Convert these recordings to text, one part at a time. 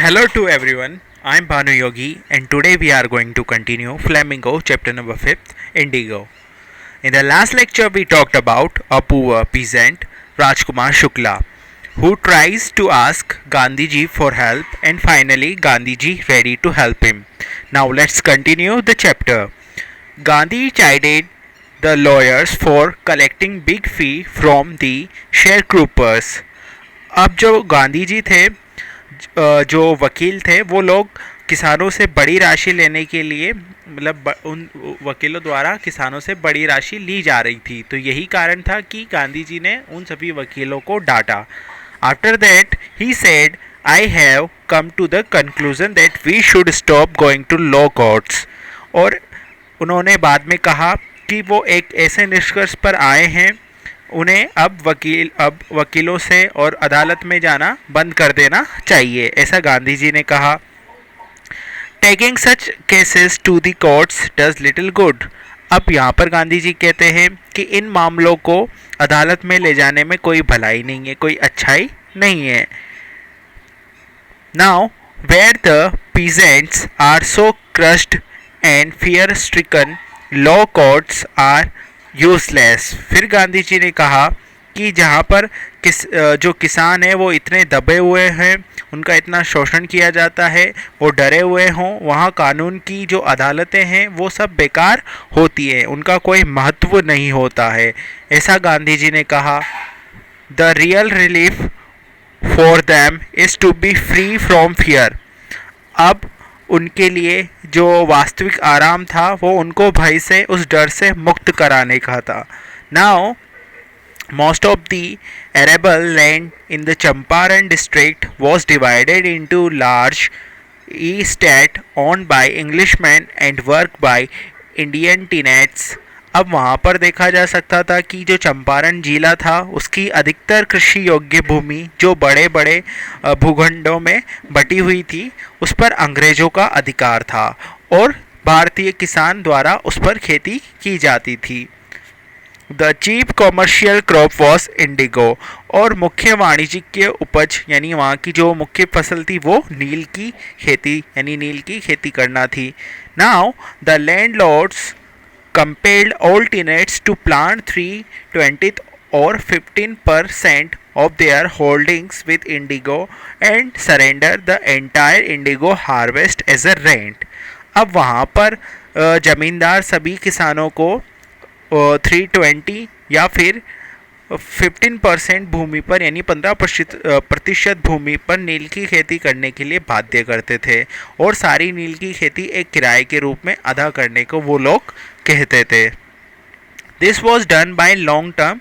Hello to everyone. I'm Bhanu Yogi, and today we are going to continue Flamingo, chapter number 5th, Indigo. In the last lecture, we talked about a poor peasant, Rajkumar Shukla, who tries to ask Gandhiji for help, and finally, Gandhiji ready to help him. Now, let's continue the chapter. Gandhi chided the lawyers for collecting big fee from the sharecroppers. अब जो गांधी जी थे, जो वकील थे, वो लोग किसानों से बड़ी राशि लेने के लिए, मतलब उन वकीलों द्वारा किसानों से बड़ी राशि ली जा रही थी, तो यही कारण था कि गांधी जी ने उन सभी वकीलों को डांटा. After that he said, I have come to the conclusion that we should stop going to law courts. और उन्होंने बाद में कहा कि वो एक ऐसे निष्कर्ष पर आए हैं, उन्हें अब वकीलों से और अदालत में जाना बंद कर देना चाहिए, ऐसा गांधी जी ने कहा. Taking such cases to the courts does little good. अब यहाँ पर गांधी जी कहते हैं कि इन मामलों को अदालत में ले जाने में कोई भलाई नहीं है, कोई अच्छाई नहीं है. Now where the peasants are so crushed and fear stricken, law courts are useless. फिर गांधी जी ने कहा कि जहाँ पर जो किसान है वो इतने दबे हुए हैं, उनका इतना शोषण किया जाता है, वो डरे हुए हों, वहाँ कानून की जो अदालतें हैं वो सब बेकार होती हैं, उनका कोई महत्व नहीं होता है, ऐसा गांधी जी ने कहा. The real relief for them is to be free from fear. अब उनके लिए जो वास्तविक आराम था वो उनको भय से, उस डर से मुक्त कराने का था. Now most of the arable land in the Champaran district was divided into large estates owned by Englishmen and worked by Indian tenants. अब वहाँ पर देखा जा सकता था कि जो चंपारण जिला था उसकी अधिकतर कृषि योग्य भूमि जो बड़े बड़े भूखंडों में बटी हुई थी, उस पर अंग्रेज़ों का अधिकार था और भारतीय किसान द्वारा उस पर खेती की जाती थी. The cheap commercial crop was indigo. और मुख्य वाणिज्यिक उपज यानी वहाँ की जो मुख्य फसल थी वो नील की खेती यानी नील की खेती करना थी. Now the landlords compelled all tenants to plant 3/20 or 15% of their holdings with indigo and surrender the entire indigo harvest as a rent. अब वहाँ पर ज़मींदार सभी किसानों को 320 या फिर 15% भूमि पर यानी 15% भूमि पर नील की खेती करने के लिए बाध्य करते थे और सारी नील की खेती एक किराए के रूप में अदा करने को वो लोग कहते थे. This was done by long term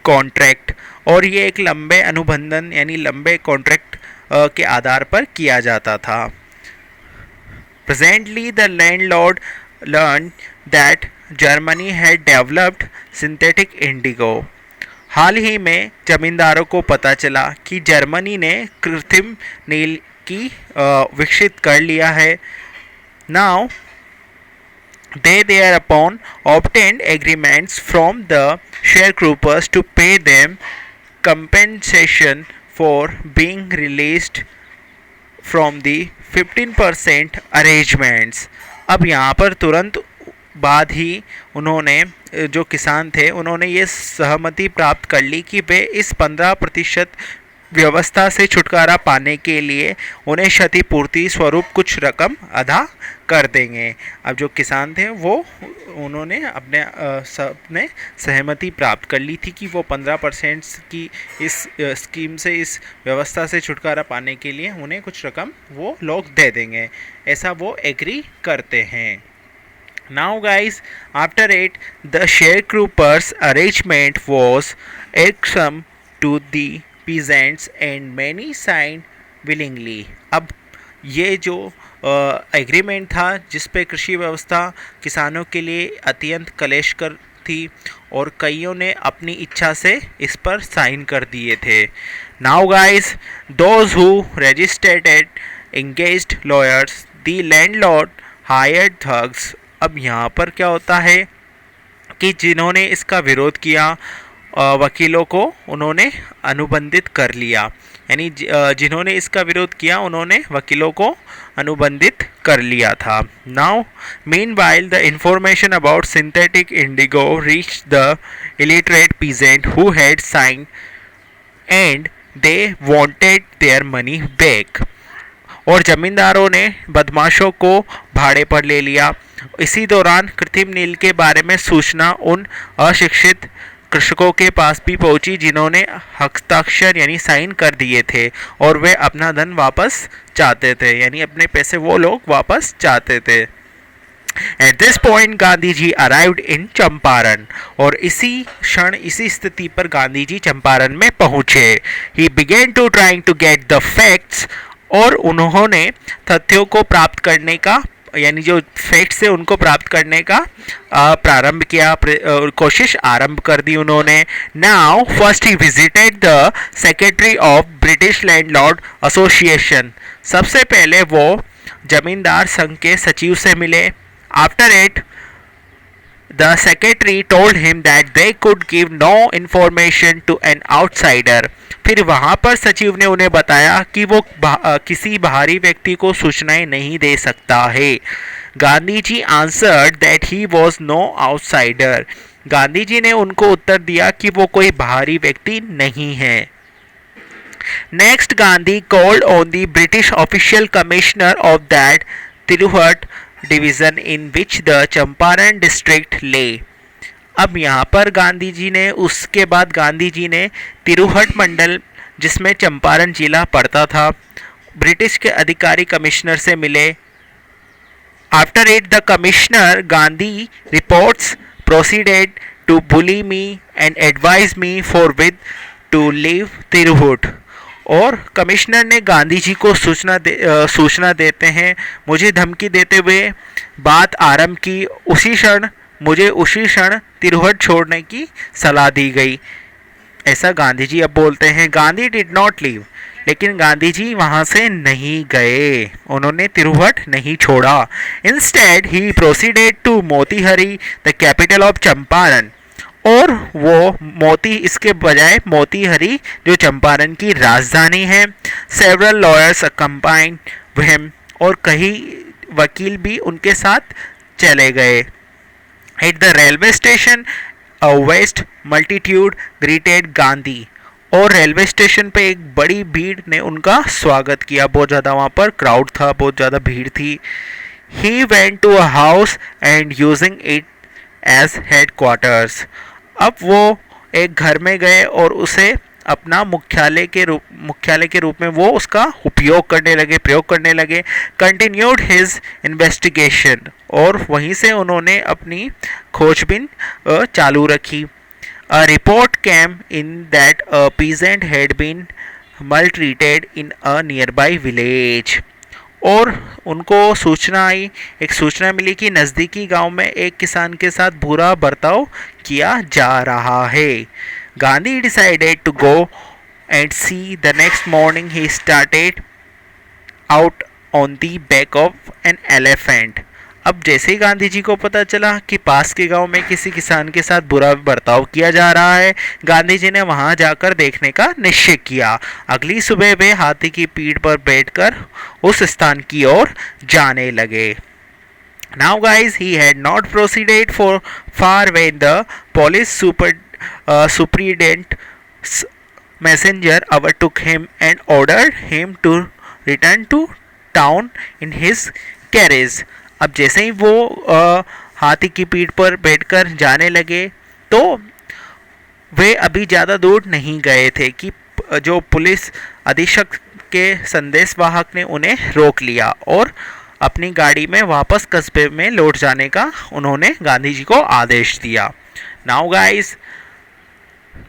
contract. और ये एक लंबे अनुबंधन यानी लंबे कॉन्ट्रैक्ट के आधार पर किया जाता था. Presently the landlord learn that Germany had developed synthetic indigo. हाल ही में जमींदारों को पता चला कि जर्मनी ने कृत्रिम नील की विकसित कर लिया है. Now they thereupon obtained agreements from the sharecroppers to pay them compensation for being released from the 15% arrangements. अब यहाँ पर तुरंत बाद ही उन्होंने जो किसान थे उन्होंने ये सहमति प्राप्त कर ली कि वे इस 15% व्यवस्था से छुटकारा पाने के लिए उन्हें क्षतिपूर्ति स्वरूप कुछ रकम अदा कर देंगे. अब जो किसान थे वो उन्होंने अपने सहमति प्राप्त कर ली थी कि वो 15% की इस स्कीम से, इस व्यवस्था से छुटकारा पाने के लिए उन्हें कुछ रकम वो लोग दे देंगे, ऐसा वो एग्री करते हैं. Now guys, after it, the sharecroppers arrangement was irksome to the peasants and many signed willingly. अब ये जो एग्रीमेंट था जिस पे कृषि व्यवस्था किसानों के लिए अत्यंत कलेशकर थी और कईयों ने अपनी इच्छा से इस पर साइन कर दिए थे. Now guys, those who registered engaged lawyers, the landlord hired thugs. अब यहाँ पर क्या होता है कि जिन्होंने इसका विरोध किया वकीलों को उन्होंने अनुबंधित कर लिया. यानी जिन्होंने इसका विरोध किया उन्होंने वकीलों को अनुबंधित कर लिया था. Now meanwhile the information about synthetic indigo reach the illiterate peasant who had sign and they wanted their money back. और जमींदारों ने बदमाशों को भाड़े पर ले लिया. इसी दौरान कृत्रिम नील के बारे में सूचना उन अशिक्षित कृषकों के पास भी पहुंची जिन्होंने हस्ताक्षर यानी साइन कर दिए थे और वे अपना धन वापस चाहते थे, यानी अपने पैसे वो लोग वापस चाहते थे. At this point Gandhi ji arrived in Champaran. और इसी क्षण इसी स्थिति पर गांधी जी चंपारण में पहुंचे. He began to trying to get the facts. और उन्होंने तथ्यों को प्राप्त करने का यानी जो फैक्ट्स है उनको प्राप्त करने का प्रारंभ किया, कोशिश आरंभ कर दी उन्होंने. Now first he visited the secretary of British landlord association. सबसे पहले वो जमींदार संघ के सचिव से मिले. After it the secretary told him that they could give no information to an outsider. फिर वहाँ पर सचिव ने उन्हें बताया कि वो किसी बाहरी व्यक्ति को सूचनाएं नहीं दे सकता है. Gandhi ji answered that he was no outsider. Gandhi ji ने उनको उत्तर दिया कि वो कोई बाहरी व्यक्ति नहीं है. Next Gandhi called on the British official commissioner of that Tirhut division in which the Champaran district lay. अब यहाँ पर गांधी जी ने उसके बाद गांधी जी ने तिरुहट मंडल जिसमें चंपारण जिला पड़ता था, ब्रिटिश के अधिकारी कमिश्नर से मिले. After it the commissioner Gandhi reports proceeded to bully me and advise me for with to leave Tirhut. और कमिश्नर ने गांधी जी को सूचना देते हैं, मुझे धमकी देते हुए बात आरंभ की. मुझे उसी क्षण तिरुहट छोड़ने की सलाह दी गई. ऐसा गांधी जी अब बोलते हैं. Gandhi did not leave. लेकिन गांधी जी वहाँ से नहीं गए, उन्होंने तिरुहट नहीं छोड़ा. Instead he proceeded to Motihari the capital of Champaran. और वो इसके बजाय मोतीहारी जो चंपारण की राजधानी है. Several lawyers accompanied him. और कई वकील भी उनके साथ चले गए. At the railway station, a vast multitude greeted Gandhi. और रेलवे स्टेशन पे एक बड़ी भीड़ ने उनका स्वागत किया. बहुत ज़्यादा वहाँ पर क्राउड था, बहुत ज़्यादा भीड़ थी. He went to a house and using it as headquarters. अब वो एक घर में गए और उसे अपना मुख्यालय के रूप में वो उसका प्रयोग करने लगे. Continued his investigation. और वहीं से उन्होंने अपनी खोजबीन चालू रखी. A report came in that a peasant had been maltreated in a nearby village. और उनको एक सूचना मिली कि नज़दीकी गांव में एक किसान के साथ बुरा बर्ताव किया जा रहा है. Gandhi decided to go and see. The next morning he started out on the back of an elephant. अब जैसे ही गांधी जी को पता चला कि पास के गांव में किसी किसान के साथ बुरा बर्ताव किया जा रहा है, गांधी जी ने वहां जाकर देखने का निश्चय किया. अगली सुबह वे हाथी की पीठ पर बैठकर उस स्थान की ओर जाने लगे. Now guys, he had not proceeded for far when the police superintendent's messenger overtook him and ordered him to return to town in his carriage. अब जैसे ही वो हाथी की पीठ पर बैठकर जाने लगे तो वे अभी ज़्यादा दूर नहीं गए थे कि जो पुलिस अधीक्षक के संदेशवाहक ने उन्हें रोक लिया और अपनी गाड़ी में वापस कस्बे में लौट जाने का उन्होंने गांधी जी को आदेश दिया. Now guys,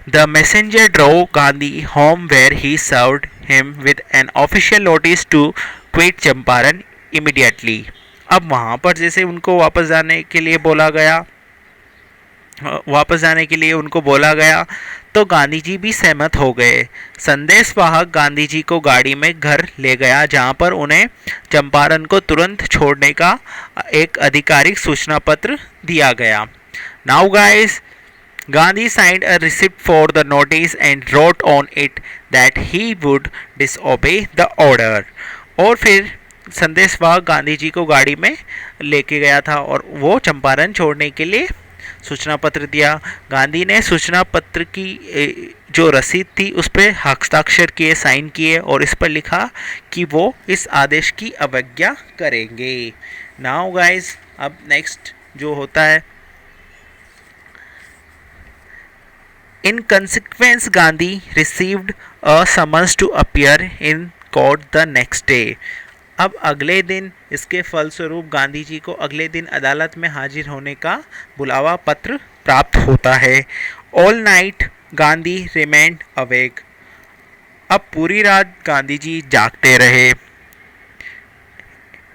the messenger drove Gandhi home where he served him with an official notice to quit Champaran immediately. अब वहाँ पर जैसे उनको वापस जाने के लिए उनको बोला गया तो गांधी जी भी सहमत हो गए. संदेशवाहक गांधी जी को गाड़ी में घर ले गया जहां पर उन्हें चंपारण को तुरंत छोड़ने का एक आधिकारिक सूचना पत्र दिया गया. Now guys, Gandhi signed a receipt for the notice and wrote on it that he would disobey the order. और फिर संदेशवाहक गांधी जी को गाड़ी में लेके गया था और वो चंपारण छोड़ने के लिए सूचना पत्र दिया। गांधी ने सूचना पत्र की जो रसीद थी उस पर हस्ताक्षर किए, साइन किए और इस पर लिखा कि वो इस आदेश की अवज्ञा करेंगे। नाउ गाइस, अब नेक्स्ट जो होता है, in consequence Gandhi received a summons to appear in court the next day. अब अगले दिन इसके फलस्वरूप गांधी जी को अगले दिन अदालत में हाजिर होने का बुलावा पत्र प्राप्त होता है। All night Gandhi remained awake. अब पूरी रात गांधी जी जागते रहे।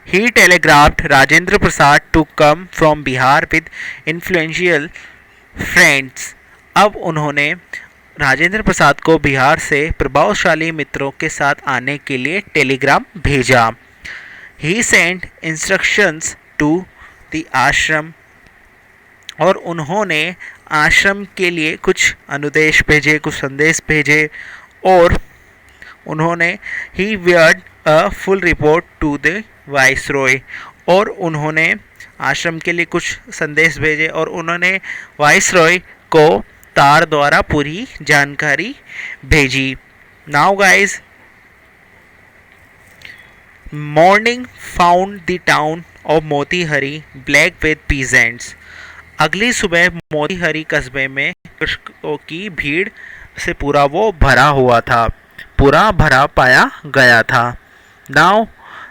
He telegraphed Rajendra Prasad to come from Bihar with influential friends. अब उन्होंने राजेंद्र प्रसाद को बिहार से प्रभावशाली मित्रों के साथ आने के लिए टेलीग्राम भेजा। ही सेंट इंस्ट्रक्शंस टू द आश्रम। और उन्होंने आश्रम के लिए कुछ अनुदेश भेजे, कुछ संदेश भेजे और उन्होंने he wired a full report to the viceroy. और उन्होंने आश्रम के लिए कुछ संदेश भेजे और उन्होंने वाइसरॉय को तार द्वारा पूरी जानकारी भेजी। Now guys, morning found the town of Motihari black with peasants. अगली सुबह मोतीहरी कस्बे में कृषकों की भीड़ से पूरा वो भरा हुआ था, पूरा भरा पाया गया था। Now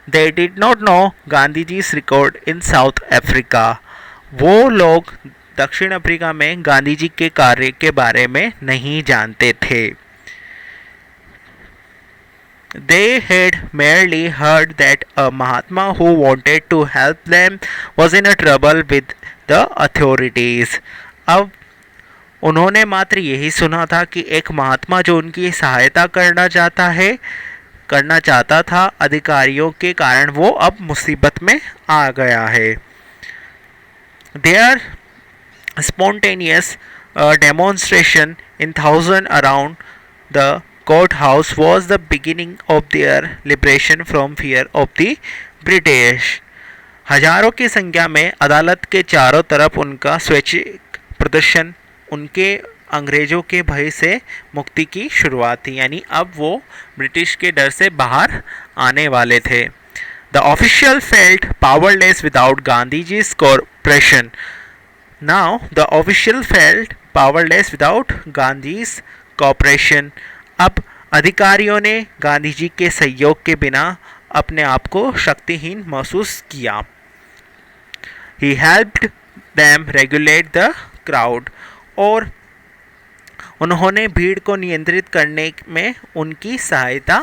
they did not know Gandhi ji record in South Africa. वो लोग दक्षिण अफ्रीका में गांधी जी के कार्य के बारे में नहीं जानते थे। They had merely heard that a Mahatma who wanted to help them was in a trouble with the authorities. अब उन्होंने मात्र यही सुना था कि एक महात्मा जो उनकी सहायता करना चाहता था अधिकारियों के कारण वो अब मुसीबत में आ गया है। Their spontaneous demonstration in thousands around the courthouse was the beginning of their liberation from fear of the British. हजारों की संख्या में अदालत के चारों तरफ उनका स्वैच्छिक प्रदर्शन उनके अंग्रेजों के भय से मुक्ति की शुरुआत थी, यानी अब वो ब्रिटिश के डर से बाहर आने वाले थे। The official felt powerless without Gandhiji's cooperation. Now the official felt powerless without Gandhi's cooperation. अब अधिकारियों ने गांधी जी के सहयोग के बिना अपने आप को शक्तिहीन महसूस किया। He helped them regulate the crowd. और उन्होंने भीड़ को नियंत्रित करने में उनकी सहायता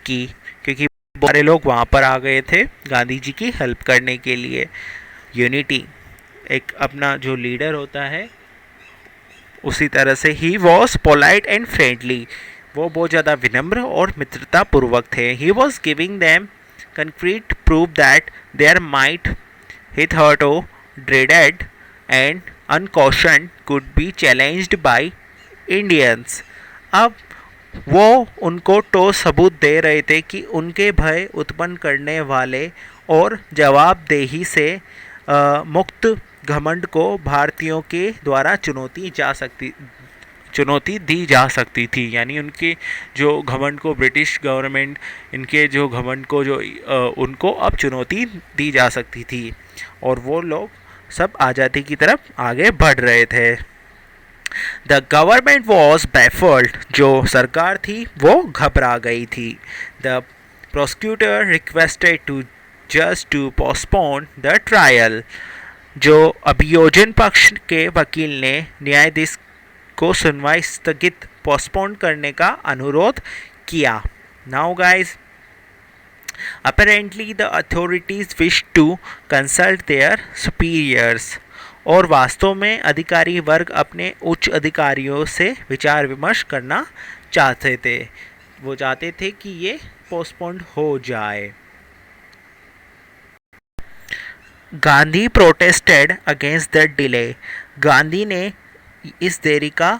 की, क्योंकि बहुत सारे लोग वहाँ पर आ गए थे गांधी जी की हेल्प करने के लिए। यूनिटी, एक अपना जो लीडर होता है उसी तरह से he was polite and friendly. वो बहुत ज़्यादा विनम्र और मित्रतापूर्वक थे। He was giving them concrete proof that there might hitherto dreaded and uncautioned could be challenged by Indians. अब वो उनको ठोस सबूत दे रहे थे कि उनके भय उत्पन्न करने वाले और जवाबदेही से मुक्त घमंड को भारतीयों के द्वारा चुनौती दी जा सकती थी। यानी उनके जो घमंड को ब्रिटिश गवर्नमेंट इनके जो घमंड को जो उनको अब चुनौती दी जा सकती थी और वो लोग सब आज़ादी की तरफ आगे बढ़ रहे थे। द गवर्नमेंट वॉज बैफल्ड, जो सरकार थी वो घबरा गई थी। The prosecutor requested to just to postpone the trial, जो अभियोजन पक्ष के वकील ने न्यायाधीश को सुनवाई स्थगित पोस्टपोन करने का अनुरोध किया। Now guys, apparently the authorities wish to consult their superiors. और वास्तव में अधिकारी वर्ग अपने उच्च अधिकारियों से विचार विमर्श करना चाहते थे। वो चाहते थे कि ये पोस्टपोन्ड हो जाए। Gandhi protested against the delay. Gandhi ने इस देरी का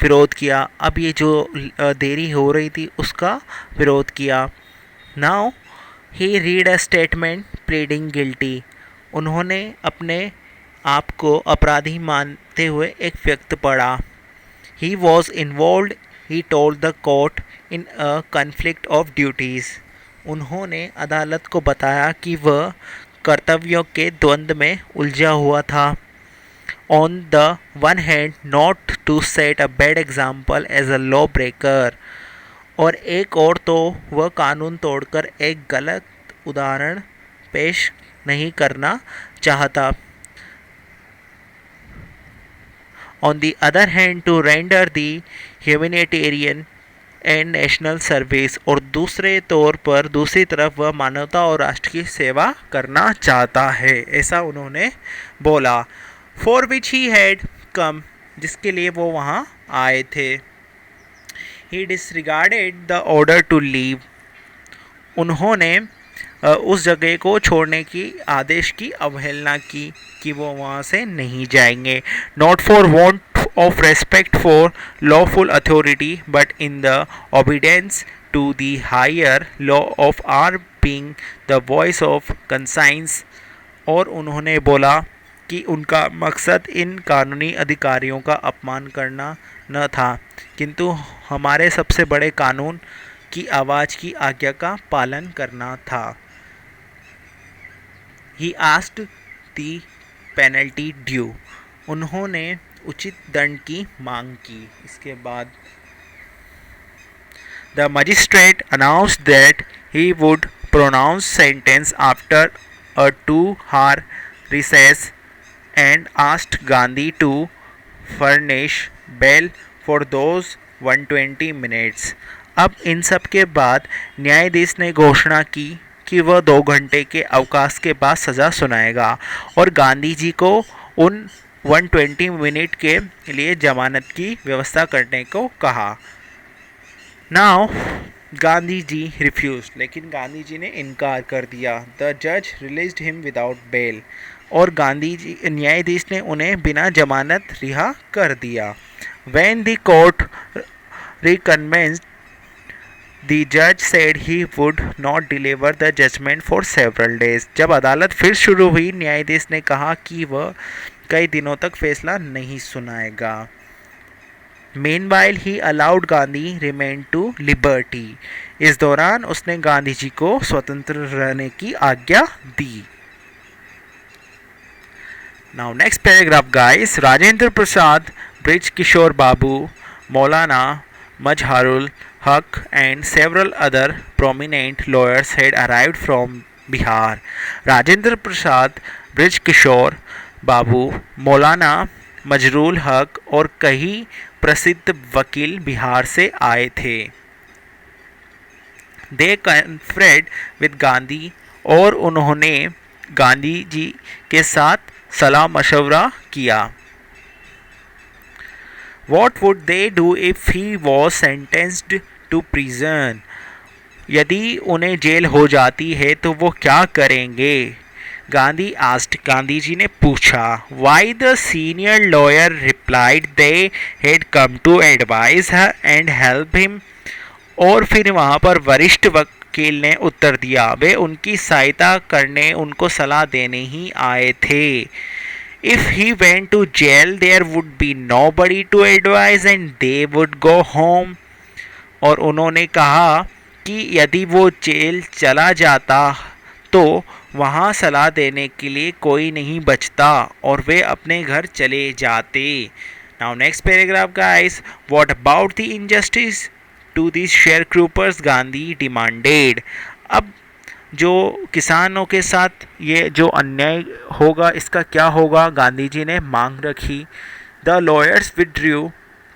विरोध किया। अब ये जो देरी हो रही थी उसका विरोध किया। Now he read a statement pleading guilty. उन्होंने अपने आप को अपराधी मानते हुए एक व्यक्त पढ़ा। He was involve, he told the court, in a conflict of duties. उन्होंने अदालत को बताया कि वह कर्तव्यों के द्वंद्व में उलझा हुआ था। On the one hand not to set a bad example as a law breaker, और एक और तो वह कानून तोड़कर एक गलत उदाहरण पेश नहीं करना चाहता। On the other hand to render the humanitarian and national service, और दूसरी तरफ वह मानवता और राष्ट्र की सेवा करना चाहता है, ऐसा उन्होंने बोला। For which he had come, जिसके लिए वो वहाँ आए थे। He disregarded the order to leave, उन्होंने उस जगह को छोड़ने की आदेश की अवहेलना की कि वो वहाँ से नहीं जाएंगे। Not for want of respect for lawful authority but in the obedience to the higher law of our being the voice of conscience, और उन्होंने बोला कि उनका मकसद इन कानूनी अधिकारियों का अपमान करना न था, किंतु हमारे सबसे बड़े कानून की आवाज़ की आज्ञा का पालन करना था। He asked the penalty due, उन्होंने उचित दंड की मांग की। इसके बाद the magistrate announced that he would pronounce sentence after a 2-hour recess and asked Gandhi to furnish bail for those 120 minutes. अब इन सब के बाद न्यायाधीश ने घोषणा की कि वह 2 घंटे के अवकाश के बाद सज़ा सुनाएगा और गांधी जी को उन 120 मिनट के लिए जमानत की व्यवस्था करने को कहा। नाउ गांधी जी रिफ्यूज, लेकिन गांधी जी ने इनकार कर दिया। द जज रिलीज्ड हिम विदाउट बेल, और गांधी जी न्यायाधीश ने उन्हें बिना जमानत रिहा कर दिया। When the court reconvened, the जज said he would not deliver the judgment for several days. जब अदालत फिर शुरू हुई, न्यायाधीश ने कहा कि वह कई दिनों तक फैसला नहीं सुनाएगा। Meanwhile, he allowed Gandhi remain to liberty. इस दौरान उसने गांधी जी को स्वतंत्र रहने की आज्ञा दी। Now next paragraph guys, Rajendra Prasad, Brij Kishore Babu, Maulana Mazharul Haq and several other prominent lawyers had arrived from Bihar. Rajendra Prasad, Brij Kishore Babu, Maulana Mazharul हक और कई प्रसिद्ध वकील बिहार से आए थे। दे कन्फरेड विद गांधी, और उन्होंने गांधी जी के साथ सलाह मशवरा किया। What would they do if he was sentenced to prison, यदि उन्हें जेल हो जाती है तो वो क्या करेंगे। गांधी आस्क्ड, गांधी जी ने पूछा। Why the senior lawyer replied they had come to advise her and help him, और फिर वहाँ पर वरिष्ठ वकील ने उत्तर दिया, वे उनकी सहायता करने, उनको सलाह देने ही आए थे। If he went to jail there would be nobody to advise and they would go home, और उन्होंने कहा कि यदि वो जेल चला जाता तो वहाँ सलाह देने के लिए कोई नहीं बचता और वे अपने घर चले जाते। Now next paragraph guys, what about the injustice to this sharecroppers, Gandhi demanded. अब जो किसानों के साथ ये जो अन्याय होगा इसका क्या होगा, गांधी जी ने मांग रखी। The lawyers withdrew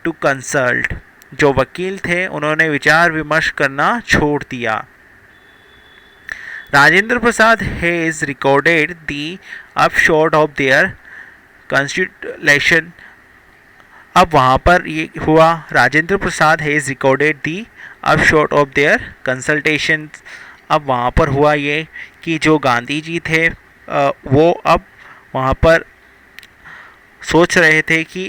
to consult, जो वकील थे उन्होंने विचार विमर्श करना छोड़ दिया। Rajendra Prasad has recorded the upshot of their constitution, अब वहाँ पर ये हुआ, Rajendra Prasad has recorded the upshot of their consultation. अब वहाँ पर हुआ ये कि जो गांधी जी थे वो अब वहाँ पर सोच रहे थे कि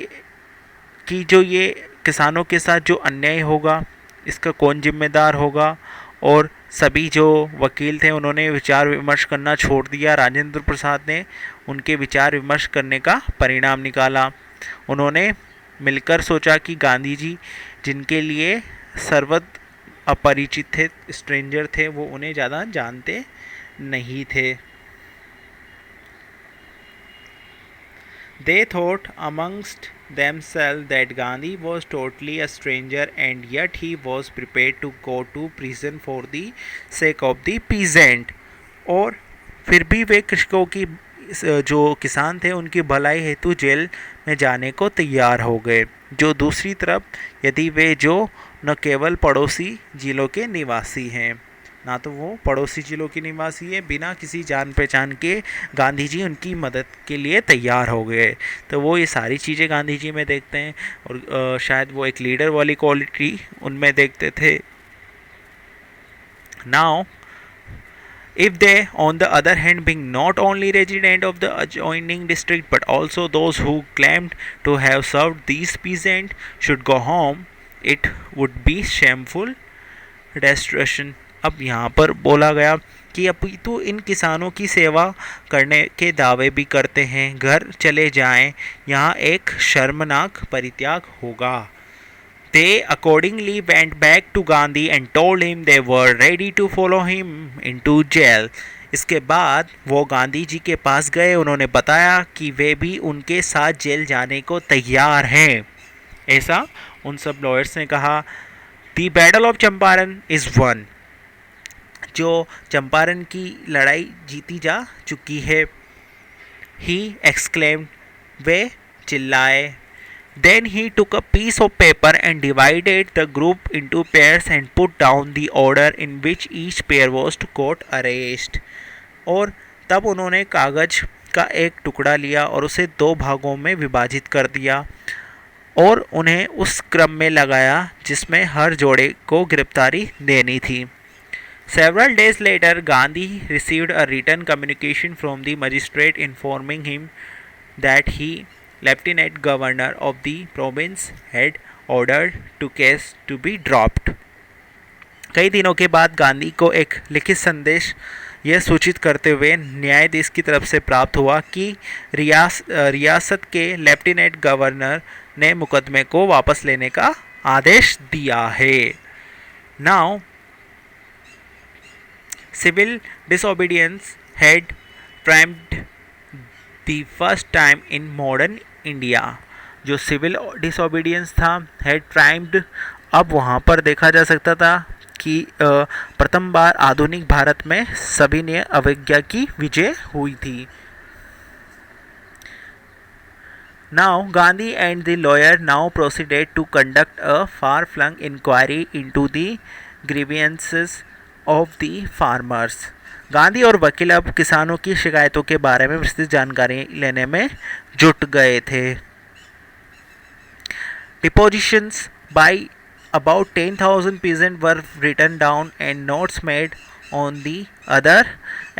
कि जो ये किसानों के साथ जो अन्याय होगा इसका कौन जिम्मेदार होगा। और सभी जो वकील थे उन्होंने विचार विमर्श करना छोड़ दिया। राजेंद्र प्रसाद ने उनके विचार विमर्श करने का परिणाम निकाला। उन्होंने मिलकर सोचा कि गांधी जी जिनके लिए सर्वत्र अपरिचित थे, स्ट्रेंजर थे, वो उन्हें ज़्यादा जानते नहीं थे। They thought amongst themselves that Gandhi was totally a stranger and yet he was prepared to go to prison for the sake of the peasant। और फिर भी वे कृषकों की जो किसान थे उनकी भलाई हेतु जेल में जाने को तैयार हो गए। जो दूसरी तरफ यदि वे जो न केवल पड़ोसी जिलों के निवासी हैं, ना तो वो पड़ोसी जिलों के निवासी है, बिना किसी जान पहचान के गांधी जी उनकी मदद के लिए तैयार हो गए। तो वो ये सारी चीज़ें गांधी जी में देखते हैं और शायद वो एक लीडर वाली क्वालिटी उनमें देखते थे। Now if they on the other hand being not only resident of the adjoining district but also those who claimed to have served these peasants should go home, it would be shameful destruction। अब यहाँ पर बोला गया कि अपितु इन किसानों की सेवा करने के दावे भी करते हैं, घर चले जाएं, यहाँ एक शर्मनाक परित्याग होगा। They accordingly went back to Gandhi and told him they were ready to follow him into jail। इसके बाद वो गांधी जी के पास गए, उन्होंने बताया कि वे भी उनके साथ जेल जाने को तैयार हैं। ऐसा उन सब लॉयर्स ने कहा। The battle of Champaran is won. जो चंपारण की लड़ाई जीती जा चुकी है। ही एक्सक्लेम्ड, वे चिल्लाए। Then he took a piece of paper and divided the group into pairs and put down the order in which each pair was to court arrest। और तब उन्होंने कागज का एक टुकड़ा लिया और उसे दो भागों में विभाजित कर दिया और उन्हें उस क्रम में लगाया जिसमें हर जोड़े को गिरफ्तारी देनी थी। Several days later, Gandhi received a written communication from the magistrate informing him that he, Lieutenant Governor of the province, had ordered to case to be dropped। कई दिनों के बाद गांधी को एक लिखित संदेश यह सूचित करते हुए न्यायाधीश की तरफ से प्राप्त हुआ कि रियासत के लेफ्टिनेंट गवर्नर ने मुकदमे को वापस लेने का आदेश दिया है। Now civil disobedience had triumphed the first time in modern India. जो सिविल डिसोबीडियंस था हैड ट्रायम्फ्ड, अब वहाँ पर देखा जा सकता था कि प्रथम बार आधुनिक भारत में सभी ने अवज्ञा की विजय हुई थी। Now Gandhi and the lawyer now proceeded to conduct a far-flung inquiry into the grievances of the farmers। Gandhi और वकील अब किसानों की शिकायतों के बारे में विस्तृत जानकारी लेने में जुट गए थे। Depositions by about 10,000 peasants were written down and notes made on the other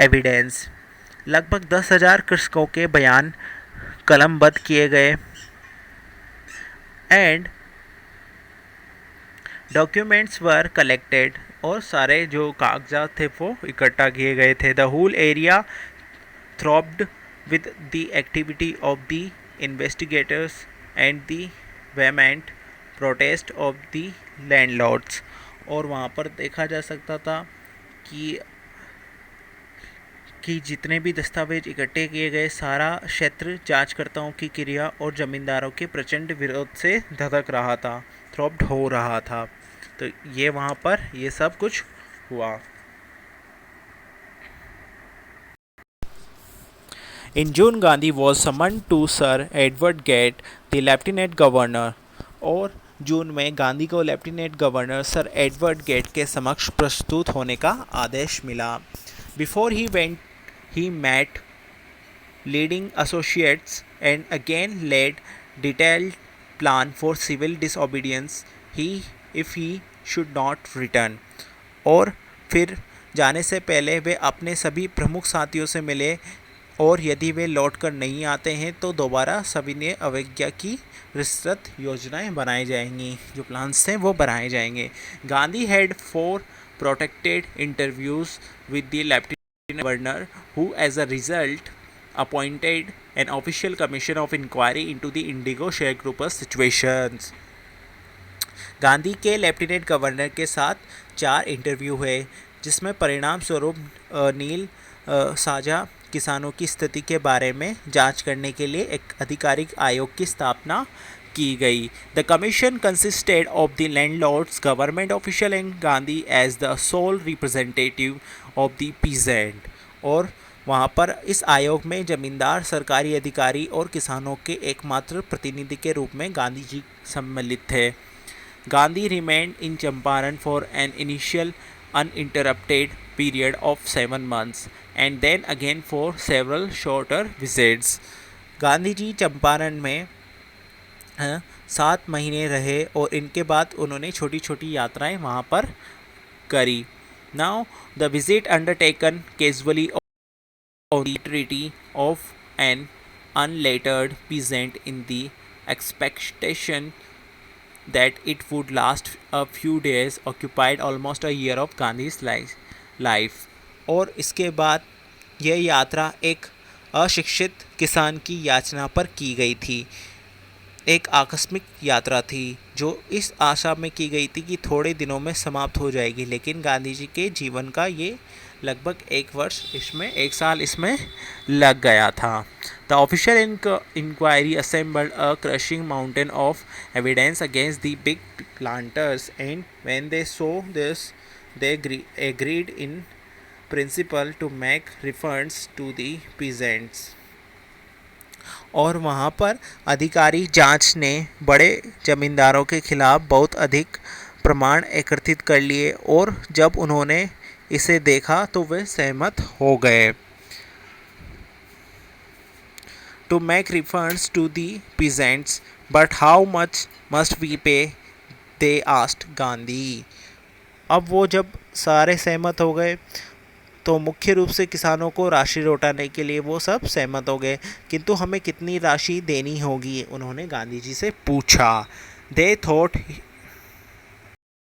evidence। लगभग 10,000 कृषकों के बयान कलमबद्ध किए गए एंड डॉक्यूमेंट्स वर कलेक्टेड, और सारे जो कागजात थे वो इकट्ठा किए गए थे। The whole area throbbed with the activity of the investigators and the vehement protest of the landlords. और वहाँ पर देखा जा सकता था कि जितने भी दस्तावेज इकट्ठे किए गए, सारा क्षेत्र जांचकर्ताओं की क्रिया और जमींदारों के प्रचंड विरोध से धधक रहा था, थ्रॉब्ड हो रहा था। तो ये वहाँ पर ये सब कुछ हुआ। In June Gandhi was summon to sir Edward Gait the lieutenant governor. और जून में गांधी को lieutenant governor sir Edward Gait के समक्ष प्रस्तुत होने का आदेश मिला। Before he went he met leading associates and again laid detailed plan for civil disobedience if he should not return। और फिर जाने से पहले वे अपने सभी प्रमुख साथियों से मिले और यदि वे लौट कर नहीं आते हैं तो दोबारा सविनय अवज्ञा की विस्तृत योजनाएं बनाई जाएंगी, जो प्लान्स थे वो बनाए जाएंगे। Gandhi had 4 protected interviews with the lieutenant governor who as a result appointed an official commission of inquiry into the indigo share groupers situations. Gandhi के लेफ्टिनेंट गवर्नर के साथ 4 इंटरव्यू हुए, जिसमें परिणाम स्वरूप नील साझा किसानों की स्थिति के बारे में जांच करने के लिए एक आधिकारिक आयोग की स्थापना की गई। The commission consisted of the landlords, government official and Gandhi as the sole representative of the peasant. और वहाँ पर इस आयोग में जमींदार, सरकारी अधिकारी और किसानों के एकमात्र प्रतिनिधि के रूप में गांधी जी सम्मिलित थे। Gandhi remained in Champaran for an initial uninterrupted period of 7 months and then again for several shorter visits. Gandhi ji Champaran में 7 महीने रहे और इनके बाद उन्होंने छोटी छोटी यात्राएं वहाँ पर करी। Now the visit undertaken casually on the treaty of an unlettered peasant in the expectation that it would last a few days occupied almost a year of Gandhi's life. और इसके बाद यह यात्रा एक अशिक्षित किसान की याचना पर की गई थी। एक आकस्मिक यात्रा थी जो इस आशा में की गई थी कि थोड़े दिनों में समाप्त हो जाएगी, लेकिन गांधी जी के जीवन का ये लगभग 1 वर्ष इसमें 1 साल इसमें लग गया था। The official inquiry assembled a crushing mountain of evidence against the big planters and when they saw this they agreed in principle to make refunds to the peasants. और वहाँ पर अधिकारी जांच ने बड़े जमींदारों के खिलाफ बहुत अधिक प्रमाण एकत्रित कर लिए और जब उन्होंने इसे देखा तो वे सहमत हो गए। To make refunds to the peasants, but how much must we pay, they asked Gandhi. अब वो जब सारे सहमत हो गए तो मुख्य रूप से किसानों को राशि लौटाने के लिए वो सब सहमत हो गए, किंतु हमें कितनी राशि देनी होगी, उन्होंने गांधी जी से पूछा। They thought